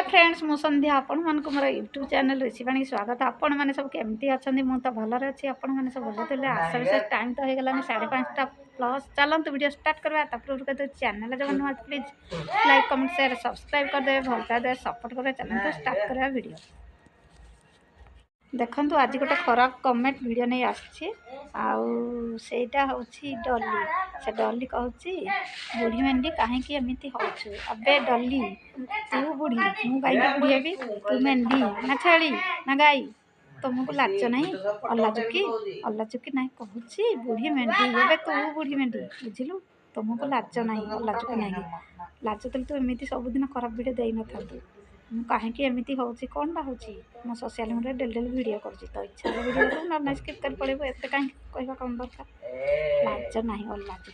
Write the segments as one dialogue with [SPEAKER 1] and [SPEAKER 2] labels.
[SPEAKER 1] Friends मु संध्या आपण मन को मोर यूट्यूब चैनल ऋषिवाणी स्वागत आपण मैंने सब केमती अच्छा मु तो भलरे अच्छी आपण मैंने सब भल थे आशा विशेष टाइम तो हो गलानी 5:30 प्लस चलते वीडियो स्टार्ट करवा कहते चैनल जब नुआ please like comment share subscribe करदे भल पाए सपोर्ट कर चैनल तो स्टार्ट करवा वीडियो देखु आज गोटे खराब कमेंट वीडियो नहीं आईटा हूँ डली से डली कहूँ बुढ़ी मेंढी कहीं एमती होचु अबे डली तू बुढ़ी मु गाई की बुढ़ी हेबी तू मेंढी ना छेली ना गाई तुमको लाज नहीं अल्लाचुकी ना कहूँ बुढ़ी मेंढी ए तू बुढ़ी मेंढी बुझिलु तुमको लाज नहीं अल्लाचुकी नहीं लाज तो एमती सबुदिन खराब वीडियो दे न था कहीं एमती हूँ कौन बा हूँ मो social media daily daily video कर तो इच्छा वीडियो ना स्किप कर पड़े एत कहीं कहवा कौन दरकार लाज ना अल्लाज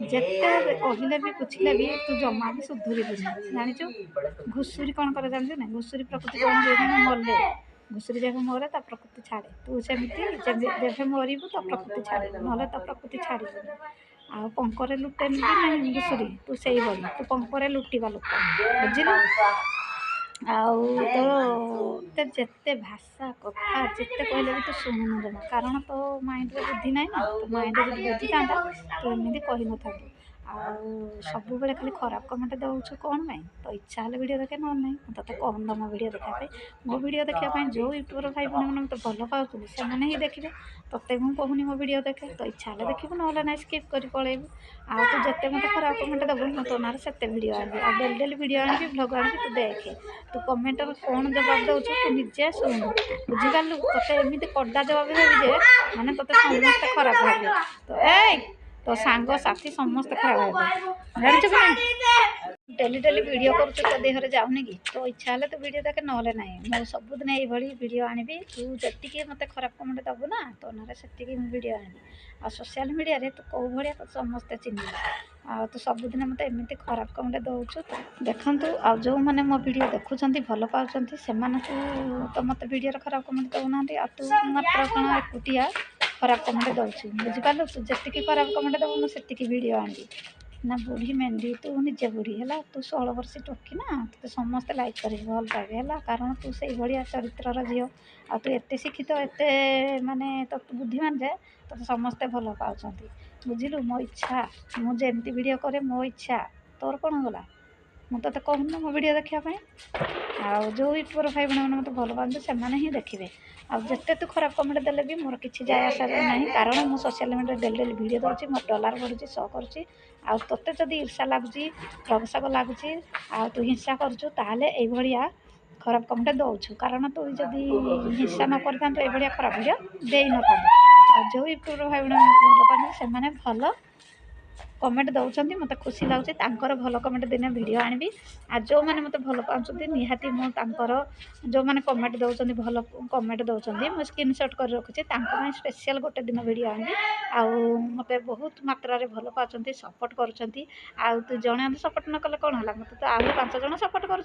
[SPEAKER 1] जिते कहले भी पूछले भी तू जमा भी सुधुरबुनि जाचु घुषुरी कौन कर जानू ना घुषुरी प्रकृति कौन जो मरले घुषुरी जब मरे तो प्रकृति छाड़े तू सेमती जब मरबू तो प्रकृति छाड़े ना तो प्रकृति छाड़बूनी आ पंकरे लुटेन भी नहीं घुषुरी तू से बड़ी तू पंकरे लुटिबा लोक बुझिलु तो जिते भाषा कथा जिते कहले भी तू शुणुनु जमा कारण तो माइंड रे बुद्धि ना तो माइंड रे बुद्धि था तू एमती कही न था सब बेले खाली खराब कमेंट दौचु कौन पाई तो इच्छा है वीडियो देखे ना ना तो कहूँ मो वीडियो देखापी मो वीडियो देखापी जो यूट्यूबर भाई बहन मैंने मत भल पाऊँ से ही देखिए तोते मुझे कहूनी मो वीडियो देखे तो इच्छा है देखू ना ना स्किप कर पलैबू आ तू जिते मत खराब कमेंट देवु मो तो ना से वीडियो आनी आ डेली डेली वीडियो आनी ब्लॉग आनी तू देखे तू कमेंट कौन जवाब दौचु तू निजे शुणु बुझिपारू तोते एमती कड़ा जवाब देवी जे मैंने तोते समस्त खराब भावे तो सांग साथी समस्त खराब भावे जानच डेली डेली वीडियो कर तो देहरे जाऊनी कि तो इच्छा है तो वीडियो देखे ना ना मैं सबुदिन ये वीडियो आनी तू जी मत खराब कमेंट दबू ना तो ना से वीडियो आनी आ सोशल मीडिया रे तू कौ भाया तो समस्ते चिन्ह आ तू सबुदिन मत एमती खराब कमेंट दौचु देखु आ जो मैंने मो वीडियो देखुं भल पाँच से तो मत वीडियो खराब कमेंट दौना आ तू मात्र कौन एकुटिया खराब कमेंट दौचु बुझिपारू तू जी खराब कमेंट दबू मुझे वीडियो आनी ना बुढ़ी मेंढी तू निजे बुढ़ी है तू 16 वर्ष टोकी ना तो समस्ते लाइक कर भल पाए है कारण तू से भाया चरित्र झील आ तू एत शिक्षित एत माने तो बुद्धिमान जे तो समस्ते भल पाँच बुझिलु मो इच्छा मुझे एमती वीडियो करे मो इच्छा तोर कौन गला मुझे तो कहूँ मो वीडियो देखापी आ जो यूट्यूबर भाई बहन मैंने मत भल पाते से ही देखिए आते तू खराब कमेंट देले भी मोर किसी जाए आसा ना कारण मु social media daily daily video दूसरी मोर डॉलर बढ़ुची शो करुँची आ तोते जदि ईर्षा लगुच प्रवशक लगुच आ तू हिंसा करुचु ताहले एभलिया खराब कमेंट दौचु कारण तू जदि हिंसा न करता ये खराब वीडियो दे न था जो यूट्यूबर भाई बहन भल पाते से भल कमेंट दौरान मत खुशी लगुच भल कमेंट दिने वीडियो आनी आ जो मैंने मत भल पाँच निहाती मुझे जो मैंने कमेंट दौरान भल कमेंट दौरान मुझे स्क्रीनशॉट कर रखुच्छी स्पेशल गोटे दिन वीडियो आनी आउ मत बहुत मात्रा भल पाँच सपोर्ट कर जड़े सपोर्ट न कले कौन है मत तो आहरी 5 जन सपोर्ट कर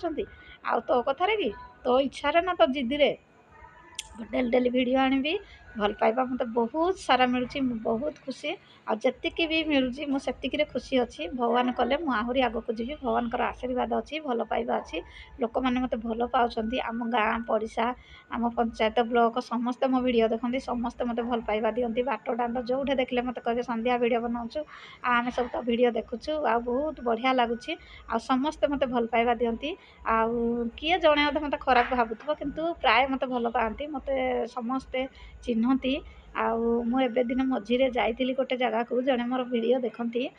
[SPEAKER 1] तो कथार कि तो इच्छा ना तो जिद्दी डेली डेली वीडियो आनी भल पाइबा मत बहुत सारा मिलूँ बहुत खुशी आतीक भी मिलूँ मुझे खुशी अच्छी भगवान कले मुझे आहरी आगक जी भगवान आशीर्वाद अच्छी भल पाइबा अच्छी लोक मैंने मत भल पाँच आम गाँ पड़िशा आम पंचायत ब्लॉक समस्ते मो वीडियो देखते समस्ते मत भल पाइबा दिखती बाट डांड जो देखले मत कहे संध्या वीडियो बनाऊँ आम सब तो वीडियो देखुचु आ बहुत बढ़िया लगुच आ समस्ते मत भल पाइबा दिखती आउ किए जड़े अधे मत खराब भावुव किंतु प्राय मत भल पाती मत समस्ते चिन्हती आबे दिन मझीरे जाइली गोटे जगह को जड़े मोर वीडियो देखती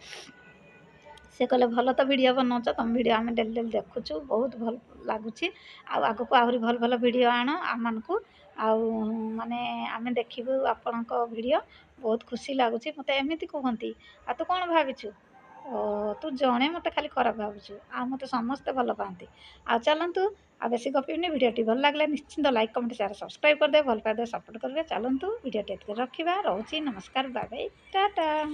[SPEAKER 1] से कहले भल तो वीडियो बनाऊच तुम वीडियो आम डेली डेली देखुचु बहुत भल लगुच आग को आहरी भल भल वीडियो आण आम मानक माने आम देखू आपण वीडियो बहुत खुशी लगुच मत एमती कहती आ तू कौन भाविचु तू जड़े मत खाली खराब भावुचु आ मत समस्ते भल पाती आ चलतु आ बेसी गपीनी वीडियो भल लगे निश्चिंत लाइक कमेंट शेयर सब्सक्राइब करदे भल पाए सपोर्ट करेंगे चलतु वीडियो रखा रोची नमस्कार बाय बाय टाटा।